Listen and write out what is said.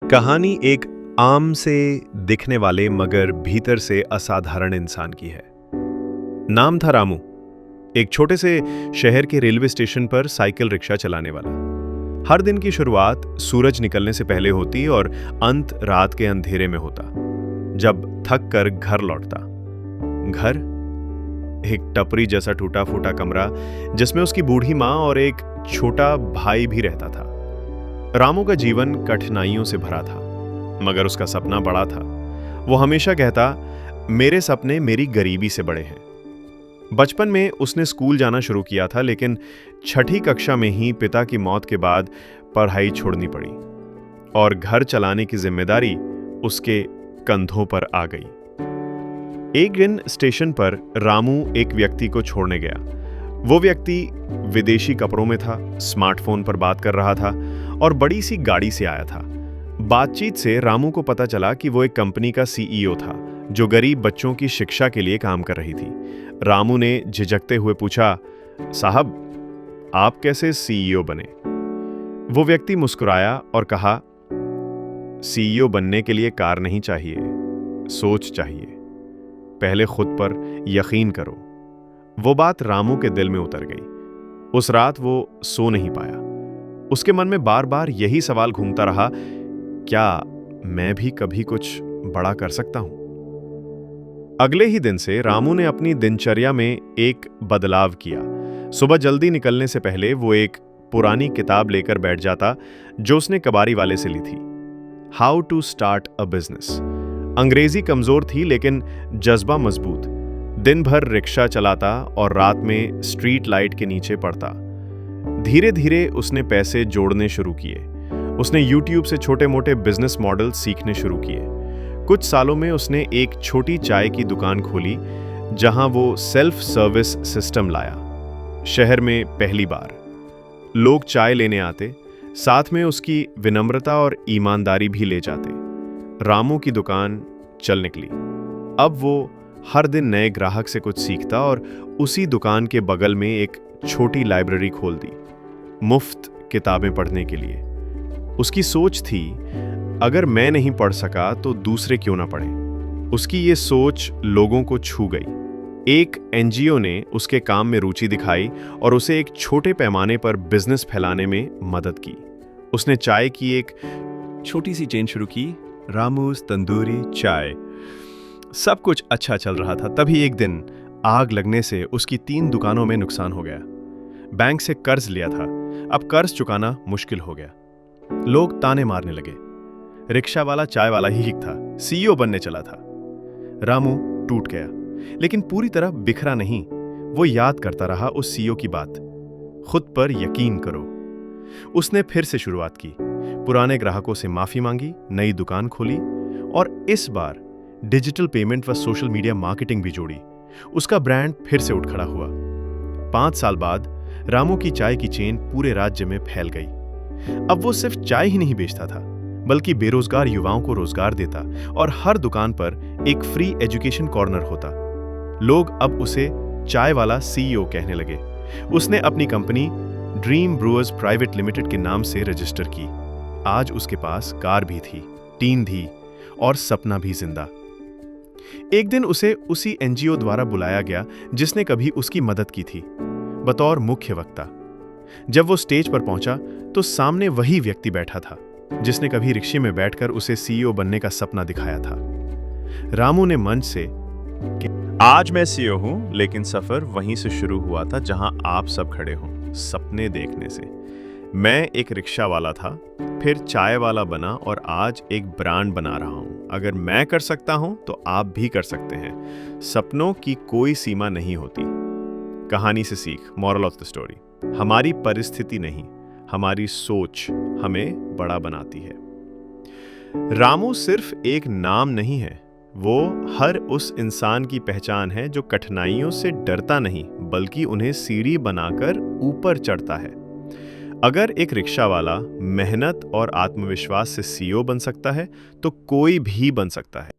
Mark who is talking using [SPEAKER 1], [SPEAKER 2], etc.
[SPEAKER 1] कहानी एक आम से दिखने वाले मगर भीतर से असाधारण इंसान की है। नाम था रामू। एक छोटे से शहर के रेलवे स्टेशन पर साइकिल रिक्शा चलाने वाला। हर दिन की शुरुआत सूरज निकलने से पहले होती और अंत रात के अंधेरे में होता, जब थक कर घर लौटता। घर एक टपरी जैसा टूटा फूटा कमरा जिसमें उसकी बूढ़ी माँ और एक छोटा भाई भी रहता था। रामू का जीवन कठिनाइयों से भरा था, मगर उसका सपना बड़ा था। वो हमेशा कहता, मेरे सपने मेरी गरीबी से बड़े हैं। बचपन में उसने स्कूल जाना शुरू किया था, लेकिन छठी कक्षा में ही पिता की मौत के बाद पढ़ाई छोड़नी पड़ी और घर चलाने की जिम्मेदारी उसके कंधों पर आ गई। एक दिन स्टेशन पर रामू एक व्यक्ति को छोड़ने गया। वो व्यक्ति विदेशी कपड़ों में था, स्मार्टफोन पर बात कर रहा था और बड़ी सी गाड़ी से आया था। बातचीत से रामू को पता चला कि वो एक कंपनी का सीईओ था जो गरीब बच्चों की शिक्षा के लिए काम कर रही थी। रामू ने झिझकते हुए पूछा, साहब, आप कैसे सीईओ बने? वो व्यक्ति मुस्कुराया और कहा, सीईओ बनने के लिए कार नहीं चाहिए, सोच चाहिए। पहले खुद पर यकीन करो। वो बात रामू के दिल में उतर गई। उस रात वो सो नहीं पाया। उसके मन में बार बार यही सवाल घूमता रहा, क्या मैं भी कभी कुछ बड़ा कर सकता हूं? अगले ही दिन से रामू ने अपनी दिनचर्या में एक बदलाव किया। सुबह जल्दी निकलने से पहले वो एक पुरानी किताब लेकर बैठ जाता जो उसने कबाड़ी वाले से ली थी, how to start a business. अंग्रेजी कमजोर थी लेकिन जज्बा मजबूत। दिन भर रिक्शा चलाता और रात में स्ट्रीट लाइट के नीचे पढ़ता। धीरे धीरे उसने पैसे जोड़ने शुरू किए। उसने YouTube से छोटे मोटे बिजनेस मॉडल सीखने शुरू किए। कुछ सालों में उसने एक छोटी चाय की दुकान खोली जहां वो सेल्फ सर्विस सिस्टम लाया। शहर में पहली बार लोग चाय लेने आते, साथ में उसकी विनम्रता और ईमानदारी भी ले जाते। रामू की दुकान चल निकली। अब वो हर दिन नए ग्राहक से कुछ सीखता और उसी दुकान के बगल में एक छोटी लाइब्रेरी खोल दी, मुफ्त किताबें पढ़ने के लिए। उसकी सोच थी, अगर मैं नहीं पढ़ सका तो दूसरे क्यों ना पढ़ें। उसकी ये सोच लोगों को छू गई। एक एनजीओ ने उसके काम में रुचि दिखाई और उसे एक छोटे पैमाने पर बिजनेस फैलाने में मदद की। उसने चाय की एक छोटी सी चेन शुरू की, रामूज तंदूरी चाय। सब कुछ अच्छा चल रहा था। तभी एक दिन आग लगने से उसकी 3 दुकानों में नुकसान हो गया। बैंक से कर्ज लिया था, अब कर्ज चुकाना मुश्किल हो गया। लोग ताने मारने लगे। रिक्शा वाला चाय वाला ही था, सीईओ बनने चला था। रामू टूट गया, लेकिन पूरी तरह बिखरा नहीं। वो याद करता रहा उस सीईओ की बात, खुद पर यकीन करो। उसने फिर से शुरुआत की, पुराने ग्राहकों से माफी मांगी, नई दुकान खोली और इस बार डिजिटल पेमेंट व सोशल मीडिया मार्केटिंग भी जोड़ी। उसका ब्रांड फिर से उठ खड़ा हुआ। 5 साल बाद रामू की चाय की चेन पूरे राज्य में फैल गई। अब वो सिर्फ चाय ही नहीं बेचता था, बल्कि बेरोजगार युवाओं को रोजगार देता और हर दुकान पर एक फ्री एजुकेशन कॉर्नर होता। लोग अब उसे चाय वाला सीईओ कहने लगे। उसने अपनी company Dream Brewers private limited के नाम से रजिस्टर की। आज उसके पास कार भी थी, टीम थी और सपना भी जिंदा। एक दिन उसे उसी एनजीओ द्वारा बुलाया गया जिसने कभी उसकी मदद की थी, बतौर मुख्य वक्ता। जब वो स्टेज पर पहुंचा तो सामने वही व्यक्ति बैठा था जिसने कभी रिक्शे में बैठकर उसे सीईओ बनने का सपना दिखाया था। रामू ने मंच से, आज मैं सीईओ हूं, लेकिन सफर वहीं से शुरू हुआ था जहां आप सब खड़े हो, सपने देखने से। मैं एक रिक्शा वाला था, फिर चाय वाला बना और आज एक ब्रांड बना रहा हूं। अगर मैं कर सकता हूं तो आप भी कर सकते हैं। सपनों की कोई सीमा नहीं होती। कहानी से सीख, मॉरल ऑफ द स्टोरी, हमारी परिस्थिति नहीं, हमारी सोच हमें बड़ा बनाती है। रामू सिर्फ एक नाम नहीं है, वो हर उस इंसान की पहचान है जो कठिनाइयों से डरता नहीं, बल्कि उन्हें सीढ़ी बनाकर ऊपर चढ़ता है। अगर एक रिक्शा वाला मेहनत और आत्मविश्वास से सीईओ बन सकता है, तो कोई भी बन सकता है।